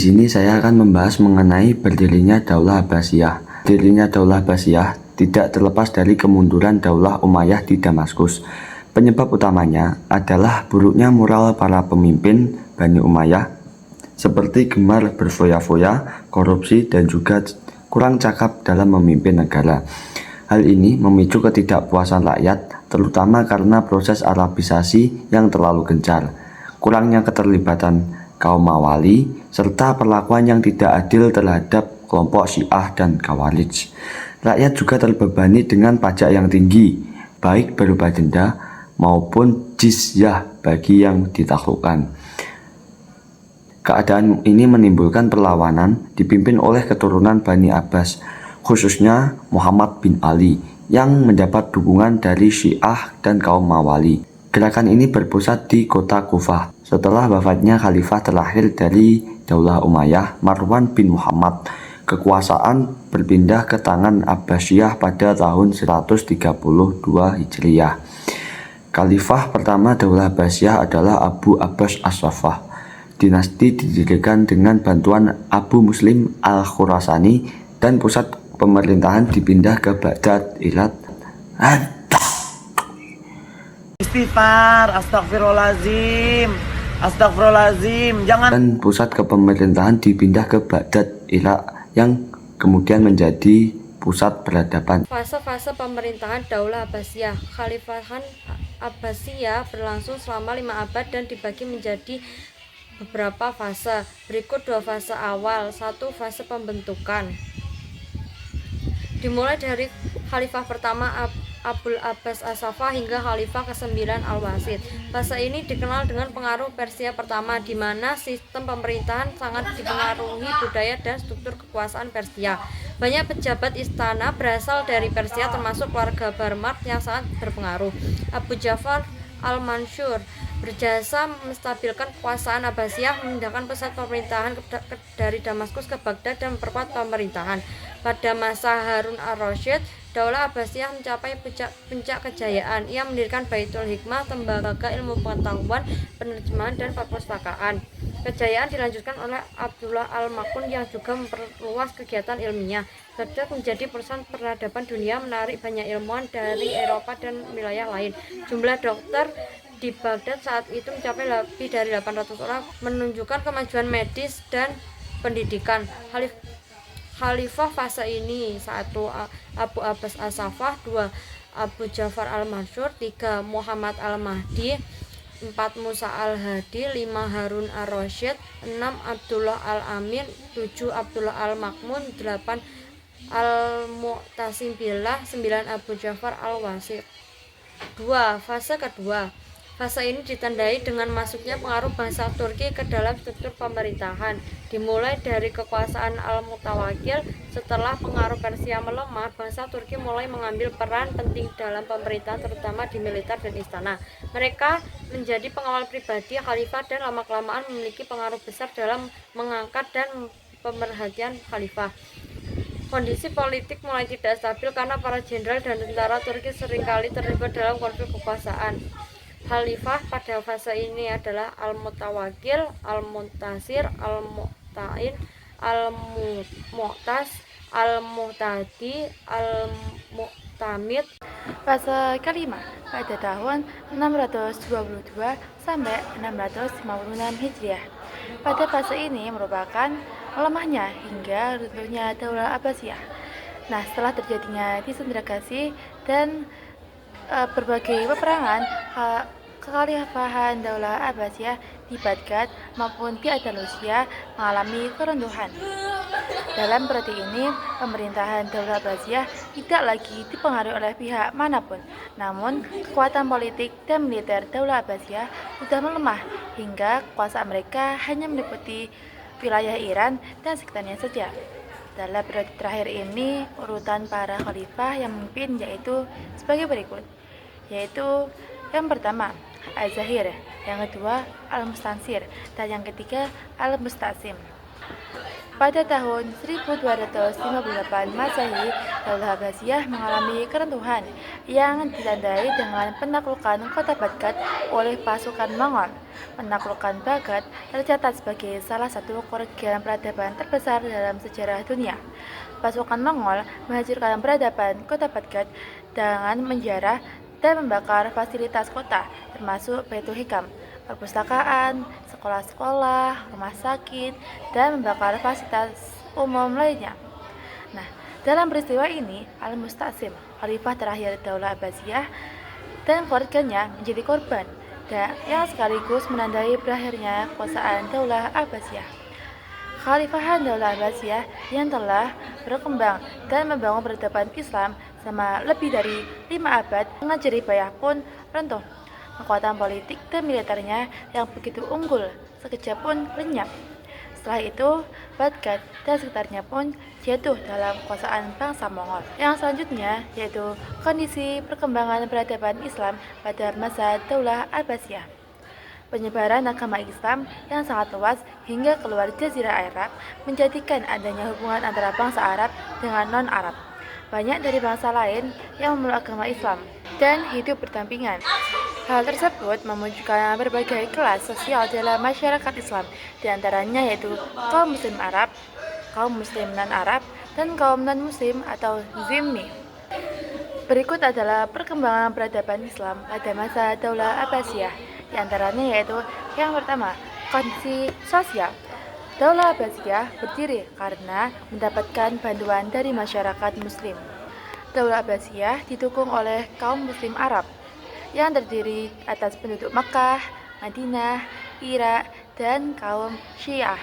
Di sini saya akan membahas mengenai berdirinya Daulah Abbasiyah. Berdirinya Daulah Abbasiyah tidak terlepas dari kemunduran Daulah Umayyah di Damaskus. Penyebab utamanya adalah buruknya moral para pemimpin Bani Umayyah, seperti gemar berfoya-foya, korupsi, dan juga kurang cakap dalam memimpin negara. Hal ini memicu ketidakpuasan rakyat, terutama karena proses Arabisasi yang terlalu gencar, kurangnya keterlibatan kaum Mawali, serta perlakuan yang tidak adil terhadap kelompok Syiah dan Khawarij. Rakyat juga terbebani dengan pajak yang tinggi, baik berupa denda maupun jizyah bagi yang ditaklukkan. Keadaan ini menimbulkan perlawanan dipimpin oleh keturunan Bani Abbas, khususnya Muhammad bin Ali, yang mendapat dukungan dari Syiah dan kaum Mawali. Gerakan ini berpusat di kota Kufah. Setelah wafatnya khalifah terakhir dari Daulah Umayyah, Marwan bin Muhammad, kekuasaan berpindah ke tangan Abbasiyah pada tahun 132 Hijriyah. Khalifah pertama Daulah Abbasiyah adalah Abu Abbas As-Saffah. Dinasti didirikan dengan bantuan Abu Muslim Al-Khurasani dan pusat pemerintahan dipindah ke Baghdad, Irak. Istighfar, astagfirullahaladzim, jangan. Dan pusat kepemerintahan dipindah ke Baghdad, Irak, yang kemudian menjadi pusat peradaban. Fase-fase pemerintahan Daulah Abbasiyah. Khalifahan Abbasiyah berlangsung selama 5 abad dan dibagi menjadi beberapa fase. Berikut 2 fase awal. 1. Fase pembentukan. Dimulai dari khalifah pertama Abul Abbas As-Saffah hingga khalifah ke-9 Al-Wasid. Fase ini dikenal dengan pengaruh Persia pertama, di mana sistem pemerintahan sangat dipengaruhi budaya dan struktur kekuasaan Persia. Banyak pejabat istana berasal dari Persia, termasuk keluarga Barmard yang sangat berpengaruh. Abu Ja'far Al-Mansur berjasa menstabilkan kekuasaan Abbasiyah, memindahkan pusat pemerintahan dari Damaskus ke Baghdad dan memperkuat pemerintahan. Pada masa Harun ar-Rasyid, Daulah Abbasiyah mencapai puncak kejayaan. Ia mendirikan Baitul Hikmah, tembaga ilmu pengetahuan, penerjemahan, dan perpustakaan. Kejayaan dilanjutkan oleh Abdullah Al-Makun yang juga memperluas kegiatan ilmiah. Baghdad menjadi pusat peradaban dunia, menarik banyak ilmuwan dari Eropa dan wilayah lain. Jumlah dokter di Baghdad saat itu mencapai lebih dari 800 orang, menunjukkan kemajuan medis dan pendidikan. Khalifah fase ini: 1. Abu Abbas As-Saffah, 2. Abu Ja'far Al-Mansur, 3. Muhammad Al-Mahdi, 4. Musa Al-Hadi, 5. Harun ar-Rasyid, 6. Abdullah Al-Amin, 7. Abdullah Al-Makmun, 8. Al-Mu'tasim Billah, 9. Abu Ja'far Al-Wasid. 2. Fase kedua. Fase ini ditandai dengan masuknya pengaruh bangsa Turki ke dalam struktur pemerintahan. Dimulai dari kekuasaan Al-Mutawakkil, setelah pengaruh Persia melemah, bangsa Turki mulai mengambil peran penting dalam pemerintahan, terutama di militer dan istana. Mereka menjadi pengawal pribadi khalifah dan lama-kelamaan memiliki pengaruh besar dalam mengangkat dan pemerhatian khalifah. Kondisi politik mulai tidak stabil karena para jenderal dan tentara Turki seringkali terlibat dalam konflik kekuasaan. Khalifah pada fase ini adalah Al-Mutawakkil, Al-Muntasir, Al-Mu'tain, Al-Mu'tas, Al-Muhtadi, Al-Mu'tamid. Fase kelima pada tahun 622 sampai 656 Hijriah. Pada fase ini merupakan melemahnya hingga runtuhnya Daulah Abbasiyah. Nah, setelah terjadinya disintegrasi dan berbagai peperangan, kekhalifahan Daulah Abbasiyah di Baghdad maupun di Andalusia mengalami keruntuhan. Dalam periode ini, pemerintahan Daulah Abbasiyah tidak lagi dipengaruhi oleh pihak manapun, namun kekuatan politik dan militer Daulah Abbasiyah sudah melemah hingga kekuasaan mereka hanya meliputi wilayah Iran dan sekitarnya saja. Dalam periode terakhir ini, urutan para khalifah yang memimpin yaitu sebagai berikut, yaitu yang pertama Az-Zahir, yang kedua Al-Mustansir, dan yang ketiga Al-Mustasim. Pada tahun 1258 Masehi, Daulah Abbasiyah mengalami keruntuhan yang ditandai dengan penaklukan kota Baghdad oleh pasukan Mongol. Penaklukan Baghdad tercatat sebagai salah satu kerugian peradaban terbesar dalam sejarah dunia. Pasukan Mongol menghancurkan peradaban kota Baghdad dengan menjarah dan membakar fasilitas kota, termasuk Baitul Hikam, perpustakaan, sekolah-sekolah, rumah sakit, dan membakar fasilitas umum lainnya. Nah, dalam peristiwa ini, Al-Musta'sim, khalifah terakhir Daulah Abbasiyah, dan keluarganya menjadi korban, dan yang sekaligus menandai berakhirnya kekuasaan Daulah Abbasiyah. Khalifahan Daulah Abbasiyah yang telah berkembang dan membangun peradaban Islam selama lebih dari 5 abad dengan jerih pun runtuh. Kekuatan politik dan militernya yang begitu unggul sekejap pun lenyap. Setelah itu, Baghdad dan sekitarnya pun jatuh dalam kekuasaan bangsa Mongol. Yang selanjutnya yaitu kondisi perkembangan peradaban Islam pada masa Daulah Abbasiyah. Penyebaran agama Islam yang sangat luas hingga keluar Jazirah Arab menjadikan adanya hubungan antara bangsa Arab dengan non-Arab. Banyak dari bangsa lain yang memeluk agama Islam dan hidup berdampingan. Hal tersebut memunculkan berbagai kelas sosial dalam masyarakat Islam, diantaranya yaitu kaum Muslim Arab, kaum Muslim non-Arab, dan kaum non-Muslim atau Zimmi. Berikut adalah perkembangan peradaban Islam pada masa Daulah Abbasiyah, diantaranya yaitu yang pertama, kondisi sosial. Daulah Abbasiyah berdiri karena mendapatkan bantuan dari masyarakat Muslim. Daulah Abbasiyah didukung oleh kaum Muslim Arab yang terdiri atas penduduk Makkah, Madinah, Irak, dan kaum Syiah.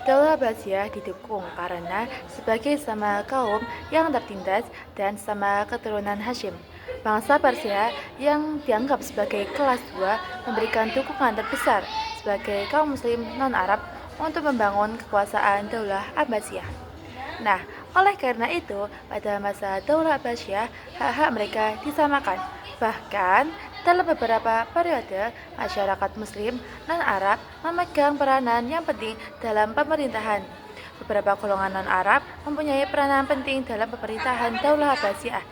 Daulah Abbasiyah didukung karena sebagai sama kaum yang tertindas dan sama keturunan Hashim. Bangsa Persia yang dianggap sebagai kelas 2 memberikan dukungan terbesar sebagai kaum muslim non-Arab untuk membangun kekuasaan Daulah Abbasiyah. Nah, oleh karena itu, pada masa Daulah Abbasiyah, hak-hak mereka disamakan. Bahkan, dalam beberapa periode, masyarakat Muslim non-Arab memegang peranan yang penting dalam pemerintahan. Beberapa golongan non-Arab mempunyai peranan penting dalam pemerintahan Daulah Abbasiyah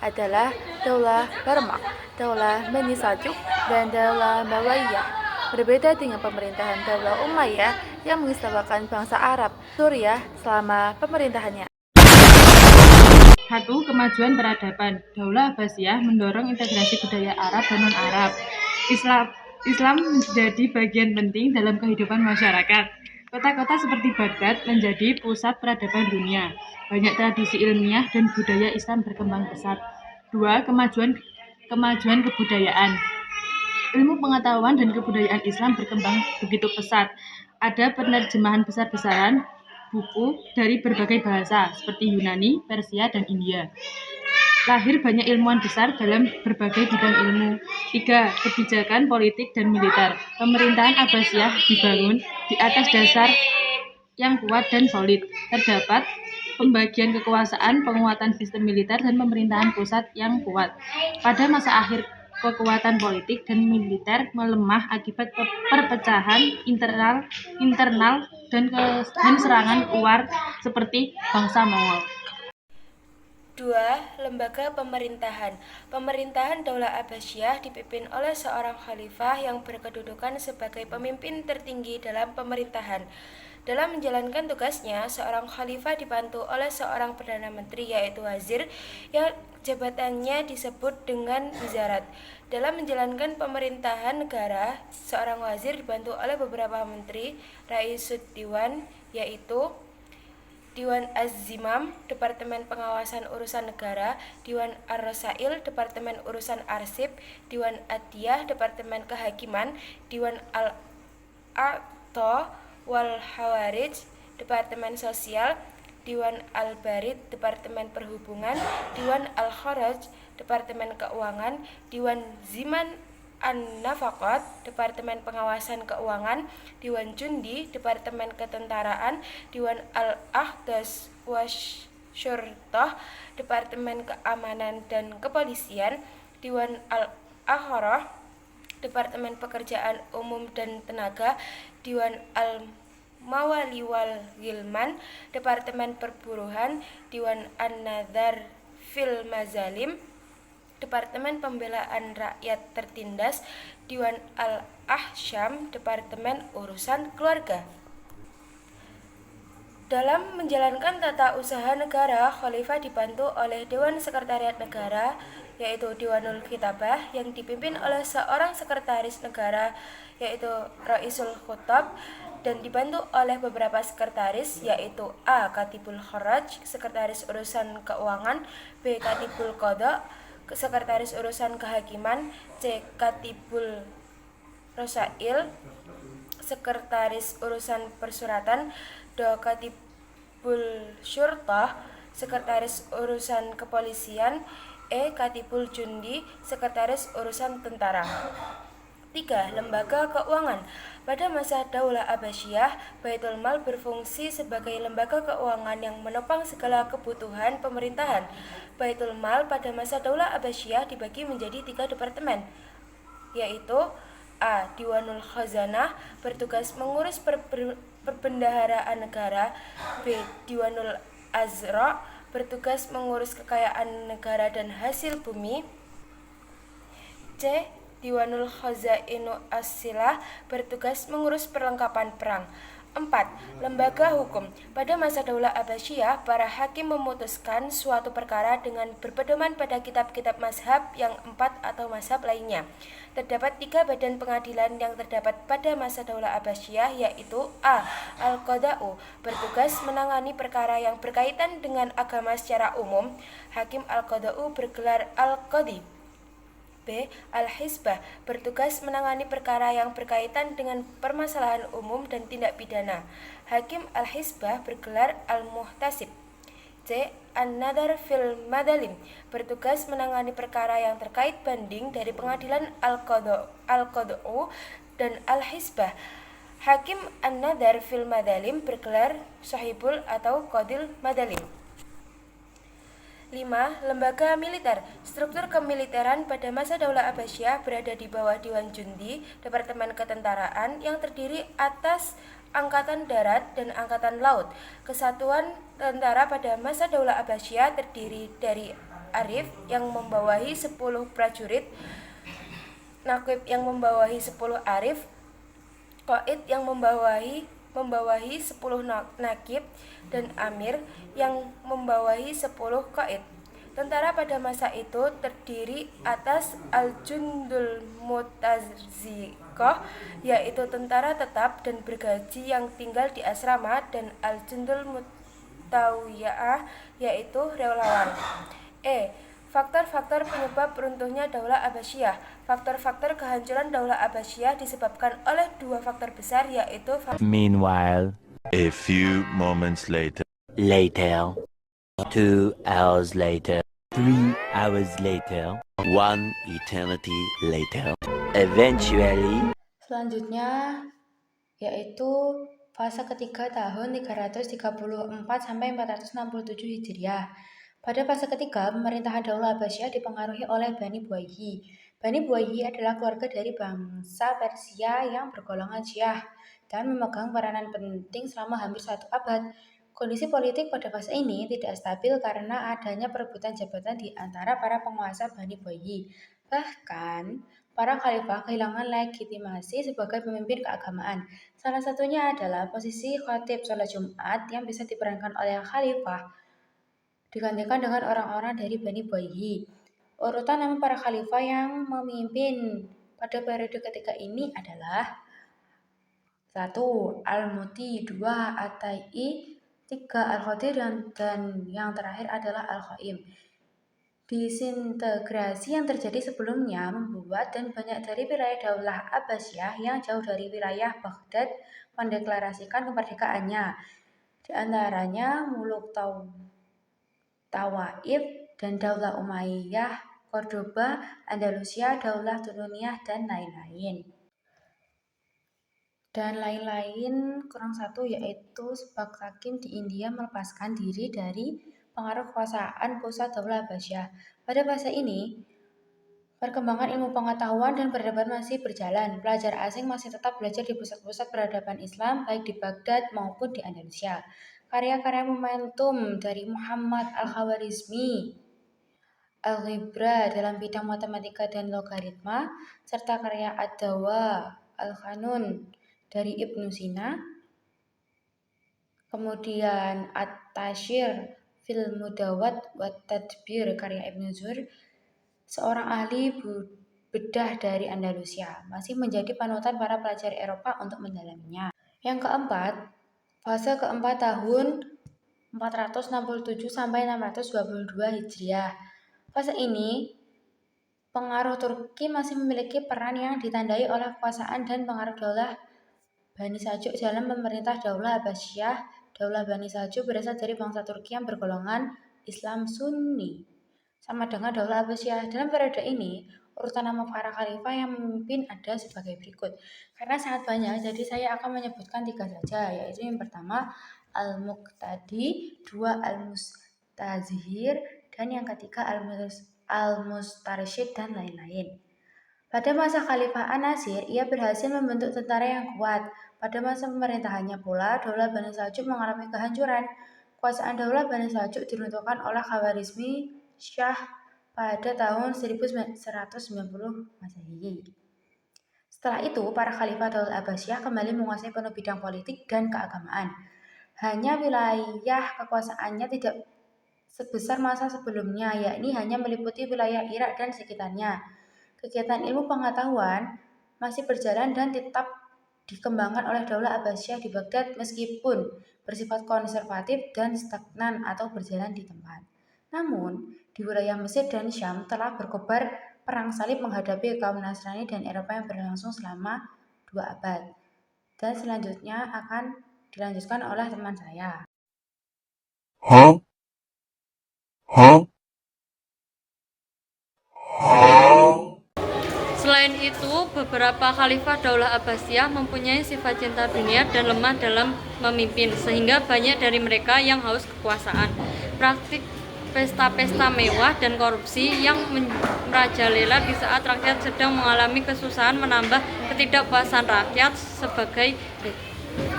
adalah Daulah Barmak, Daulah Bani Saljuk, dan Daulah Umayyah. Berbeda dengan pemerintahan Daulah Umayyah yang mengistimewakan bangsa Arab Suriah selama pemerintahannya. 1. Kemajuan peradaban. Daulah Abbasiyah mendorong integrasi budaya Arab dan non-Arab. Islam menjadi bagian penting dalam kehidupan masyarakat. Kota-kota seperti Baghdad menjadi pusat peradaban dunia. Banyak tradisi ilmiah dan budaya Islam berkembang pesat. 2. Kemajuan kebudayaan. Ilmu pengetahuan dan kebudayaan Islam berkembang begitu pesat. Ada penerjemahan besar-besaran buku dari berbagai bahasa seperti Yunani, Persia, dan India. Lahir banyak ilmuwan besar dalam berbagai bidang ilmu. 3. Kebijakan politik dan militer. Pemerintahan Abbasiyah dibangun di atas dasar yang kuat dan solid. Terdapat pembagian kekuasaan, penguatan sistem militer, dan pemerintahan pusat yang kuat. Pada masa akhir, kekuatan politik dan militer melemah akibat perpecahan internal dan serangan luar seperti bangsa Mongol. 2. Lembaga pemerintahan. Pemerintahan Daulah Abbasiyah dipimpin oleh seorang khalifah yang berkedudukan sebagai pemimpin tertinggi dalam pemerintahan. Dalam menjalankan tugasnya, seorang khalifah dibantu oleh seorang perdana menteri yaitu wazir yang jabatannya disebut dengan wizarat. Dalam menjalankan pemerintahan negara, seorang wazir dibantu oleh beberapa menteri, Raisud Diwan yaitu Diwan Az-Zimam, Departemen Pengawasan Urusan Negara, Diwan Ar-Rasail, Departemen Urusan Arsip, Diwan Ad-Diyah, Departemen Kehakiman, Diwan Al-A'ta wal Hawarij, Departemen Sosial, Diwan Al-Barid, Departemen Perhubungan, Diwan Al-Kharaj, Departemen Keuangan, Diwan Ziman An-Nafaqat, Departemen Pengawasan Keuangan, Diwan Jundi, Departemen Ketentaraan, Diwan Al-Ahdas Wasyurtah, Departemen Keamanan dan Kepolisian, Diwan Al-Akharah, Departemen Pekerjaan Umum dan Tenaga, Diwan Mawali wal Gilman, Departemen Perburuhan, Diwan An-Nadhar fil Mazalim, Departemen Pembelaan Rakyat Tertindas, Diwan Al-Ahsyam, Departemen Urusan Keluarga. Dalam menjalankan tata usaha negara, Khalifah dibantu oleh Dewan Sekretariat Negara, yaitu Diwanul Kitabah, yang dipimpin oleh seorang sekretaris negara, yaitu Raisul Khutab, dan dibantu oleh beberapa sekretaris, yaitu A. Katibul Kharaj, Sekretaris Urusan Keuangan, B. Katibul Qadha, Sekretaris Urusan Kehakiman, C. Katibul Rosail, Sekretaris Urusan Persuratan, D. Katibul Syurtah, Sekretaris Urusan Kepolisian, E. Katibul Jundi, Sekretaris Urusan Tentara. 3. Lembaga keuangan. Pada masa Daulah Abbasiyah, Baitul Mal berfungsi sebagai lembaga keuangan yang menopang segala kebutuhan pemerintahan. Baitul Mal pada masa Daulah Abbasiyah dibagi menjadi 3 departemen, yaitu A. Diwanul Khazanah, bertugas mengurus perbendaharaan negara. B. Diwanul Azra, bertugas mengurus kekayaan negara dan hasil bumi. C. Diwanul Khazainu As-Silah, bertugas mengurus perlengkapan perang. 4. Lembaga hukum. Pada masa Daulah Abbasiyah, para hakim memutuskan suatu perkara dengan berpedoman pada kitab-kitab mazhab yang 4 atau mazhab lainnya. Terdapat 3 badan pengadilan yang terdapat pada masa Daulah Abbasiyah, yaitu A. Al-Qada'u, bertugas menangani perkara yang berkaitan dengan agama secara umum. Hakim Al-Qada'u bergelar Al-Qadhi. B. Al-Hizbah, bertugas menangani perkara yang berkaitan dengan permasalahan umum dan tindak pidana. Hakim Al-Hizbah bergelar Al-Muhtasib. C. An-Nadhar fil Madalim, bertugas menangani perkara yang terkait banding dari pengadilan Al-Qad'u dan Al-Hizbah. Hakim An-Nadhar fil Madalim bergelar Sahibul atau Qadil Madalim. 5. Lembaga militer. Struktur kemiliteran pada masa Daulah Abbasiyah berada di bawah Diwan Jundi, Departemen Ketentaraan, yang terdiri atas Angkatan Darat dan Angkatan Laut. Kesatuan tentara pada masa Daulah Abbasiyah terdiri dari Arif yang membawahi 10 prajurit, Naqib yang membawahi 10 Arif, Qaid yang membawahi 10 Naqib, dan Amir yang membawahi 10 Qaid. Tentara pada masa itu terdiri atas Al-Jundul Mutaziqah, yaitu tentara tetap dan bergaji yang tinggal di asrama, dan Al-Jundul Mutawiyah, yaitu relawan. Faktor-faktor penyebab runtuhnya Daulah Abbasiyah. Faktor-faktor kehancuran Daulah Abbasiyah disebabkan oleh 2 faktor besar, yaitu Meanwhile, A few moments later. 2 hours later, 3 hours later, One eternity later. eventually, Selanjutnya yaitu fase ketiga tahun 334 sampai 467 Hijriah. Pada fase ketiga, pemerintahan Daulah Abbasiyah dipengaruhi oleh Bani Buwayhi. Bani Buwayhi adalah keluarga dari bangsa Persia yang bergolongan Syiah dan memegang peranan penting selama hampir 1 abad. Kondisi politik pada fase ini tidak stabil karena adanya perebutan jabatan di antara para penguasa Bani Buwayhi. Bahkan, para khalifah kehilangan legitimasi sebagai pemimpin keagamaan. Salah satunya adalah posisi khatib sholat Jumat yang bisa diperankan oleh khalifah digantikan dengan orang-orang dari Bani Buwayhi. Urutan nama para khalifah yang memimpin pada periode ketiga ini adalah 1. Al-Muti, 2. At-Tai, 3. Al-Khadir, dan yang terakhir adalah Al-Qaim. Disintegrasi yang terjadi sebelumnya membuat dan banyak dari wilayah Daulah Abbasiyah yang jauh dari wilayah Baghdad mendeklarasikan kemerdekaannya. Di antaranya Muluk Tawaif dan Daulah Umayyah, Cordoba, Andalusia, Daulah Tununiyah, dan lain-lain. Kurang satu, yaitu Sebag Hakim di India melepaskan diri dari pengaruh kekuasaan pusat Daulah Abbasiyah. Pada fase ini, Perkembangan ilmu pengetahuan dan peradaban masih berjalan. Pelajar asing masih tetap belajar di pusat-pusat peradaban Islam, baik di Baghdad maupun di Andalusia. Karya-karya momentum dari Muhammad Al-Khawarizmi, Al-Ghibra dalam bidang matematika dan logaritma, serta karya Ad-Dawa Al-Qanun dari Ibnu Sina, kemudian At-Tashir fil Mudawat wa Tadbir karya Ibnu Zur, seorang ahli bedah dari Andalusia, masih menjadi panutan para pelajar Eropa untuk mendalaminya. Yang keempat, fase keempat tahun 467 sampai 622 Hijriah. Fase ini, pengaruh Turki masih memiliki peran yang ditandai oleh kekuasaan dan pengaruh Daulah Bani Saljuk dalam pemerintah Daulah Abbasiyah. Daulah Bani Saljuk berasal dari bangsa Turki yang bergolongan Islam Sunni, sama dengan Daulah Abbasiyah. Dalam periode ini, urutan nama para khalifah yang memimpin ada sebagai berikut. Karena sangat banyak, jadi saya akan menyebutkan 3 saja, yaitu yang pertama Al-Muqtadi, 2 Al-Mustazhir, dan yang ketiga Al-Mustarsyid dan lain-lain. Pada masa Khalifah An-Nasir, ia berhasil membentuk tentara yang kuat. Pada masa pemerintahannya pula, Daulah Bani Saljuk mengalami kehancuran. Kekuasaan Daulah Bani Saljuk diruntuhkan oleh Khawarizmi Shah pada tahun 1190 Masehi. Setelah itu, para khalifah Daulah Abbasiyah kembali menguasai penuh bidang politik dan keagamaan. Hanya wilayah kekuasaannya tidak sebesar masa sebelumnya, yakni hanya meliputi wilayah Irak dan sekitarnya. Kegiatan ilmu pengetahuan masih berjalan dan tetap dikembangkan oleh Daulah Abbasiyah di Baghdad meskipun bersifat konservatif dan stagnan atau berjalan di tempat. Namun, di wilayah Mesir dan Syam telah berkobar perang salib menghadapi kaum Nasrani dan Eropa yang berlangsung selama 2 abad. Dan selanjutnya akan dilanjutkan oleh teman saya. Selain itu, beberapa khalifah Daulah Abbasiyah mempunyai sifat cinta dunia dan lemah dalam memimpin, sehingga banyak dari mereka yang haus kekuasaan. Praktik pesta-pesta mewah dan korupsi yang merajalela di saat rakyat sedang mengalami kesusahan menambah ketidakpuasan rakyat sebagai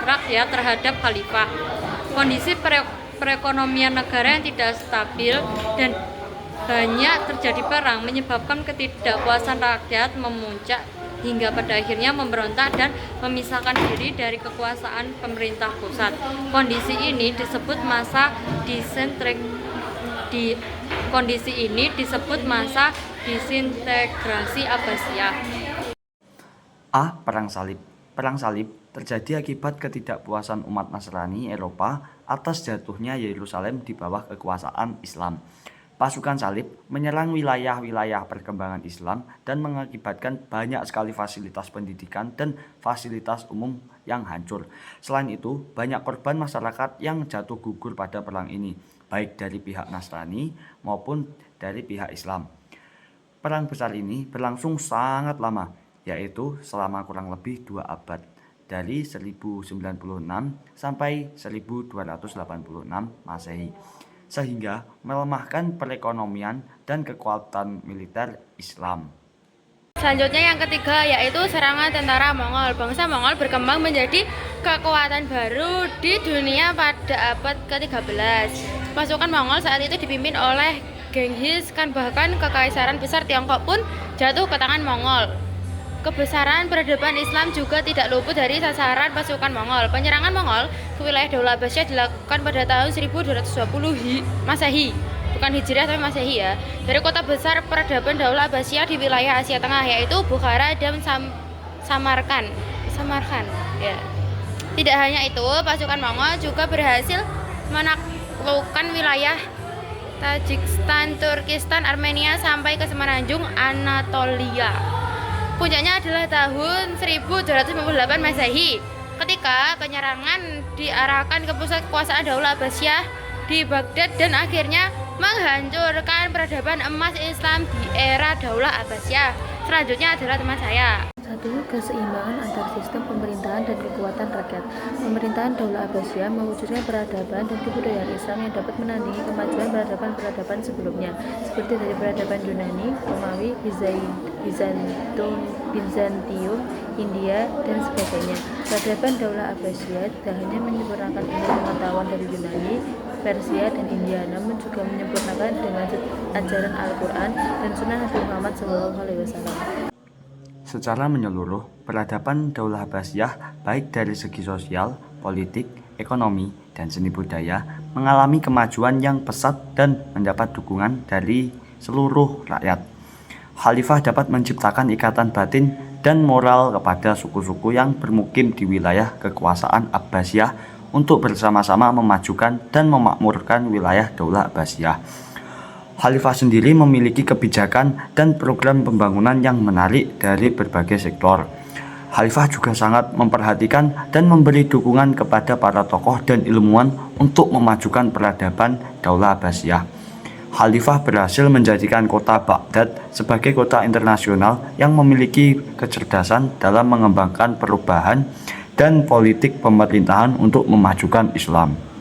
rakyat terhadap khalifah. Kondisi perekonomian negara yang tidak stabil dan banyak terjadi perang menyebabkan ketidakpuasan rakyat memuncak hingga pada akhirnya memberontak dan memisahkan diri dari kekuasaan pemerintah pusat. Kondisi ini disebut masa disintegrasi Abbasiyah. A. Perang Salib. Perang Salib terjadi akibat ketidakpuasan umat Nasrani Eropa atas jatuhnya Yerusalem di bawah kekuasaan Islam. Pasukan salib menyerang wilayah-wilayah perkembangan Islam dan mengakibatkan banyak sekali fasilitas pendidikan dan fasilitas umum yang hancur. Selain itu, banyak korban masyarakat yang jatuh gugur pada perang ini, baik dari pihak Nasrani maupun dari pihak Islam. Perang besar ini berlangsung sangat lama, yaitu selama kurang lebih 2 abad, dari 1096 sampai 1286 Masehi. Sehingga melemahkan perekonomian dan kekuatan militer Islam. Selanjutnya yang ketiga yaitu serangan tentara Mongol. Bangsa Mongol berkembang menjadi kekuatan baru di dunia pada abad ke-13. Pasukan Mongol saat itu dipimpin oleh Genghis Khan, bahkan kekaisaran besar Tiongkok pun jatuh ke tangan Mongol. Kebesaran peradaban Islam juga tidak luput dari sasaran pasukan Mongol. Penyerangan Mongol ke wilayah Daulah Abbasiyah dilakukan pada tahun 1220 Masehi, bukan Hijriah tapi Masehi ya, dari kota besar peradaban Daulah Abbasiyah di wilayah Asia Tengah, yaitu Bukhara dan Samarkand. Ya. Tidak hanya itu, pasukan Mongol juga berhasil menaklukkan wilayah Tajikistan, Turkistan, Armenia sampai ke semenanjung Anatolia. Puncaknya adalah tahun 1258 Masehi, ketika penyerangan diarahkan ke pusat kekuasaan Daulah Abbasiyah di Baghdad dan akhirnya menghancurkan peradaban emas Islam di era Daulah Abbasiyah. Selanjutnya adalah teman saya. 1. Keseimbangan antar sistem pemerintahan dan kekuatan rakyat. Pemerintahan Daulah Abbasiyah mewujudkan peradaban dan kebudayaan Islam yang dapat menandingi kemajuan peradaban-peradaban sebelumnya, seperti dari peradaban Yunani, Romawi, Bizantium, India, dan sebagainya. Peradaban Daulah Abbasiyah tidak hanya menyempurnakan ilmu pengetahuan dari Yunani, Persia, dan India, namun juga menyempurnakan dengan ajaran Al-Quran dan Sunnah Nabi Muhammad SAW. Secara menyeluruh, peradaban Daulah Abbasiyah baik dari segi sosial, politik, ekonomi, dan seni budaya mengalami kemajuan yang pesat dan mendapat dukungan dari seluruh rakyat. Khalifah dapat menciptakan ikatan batin dan moral kepada suku-suku yang bermukim di wilayah kekuasaan Abbasiyah untuk bersama-sama memajukan dan memakmurkan wilayah Daulah Abbasiyah. Khalifah sendiri memiliki kebijakan dan program pembangunan yang menarik dari berbagai sektor. Khalifah juga sangat memperhatikan dan memberi dukungan kepada para tokoh dan ilmuwan untuk memajukan peradaban Daulah Abbasiyah. Khalifah berhasil menjadikan kota Baghdad sebagai kota internasional yang memiliki kecerdasan dalam mengembangkan perubahan dan politik pemerintahan untuk memajukan Islam.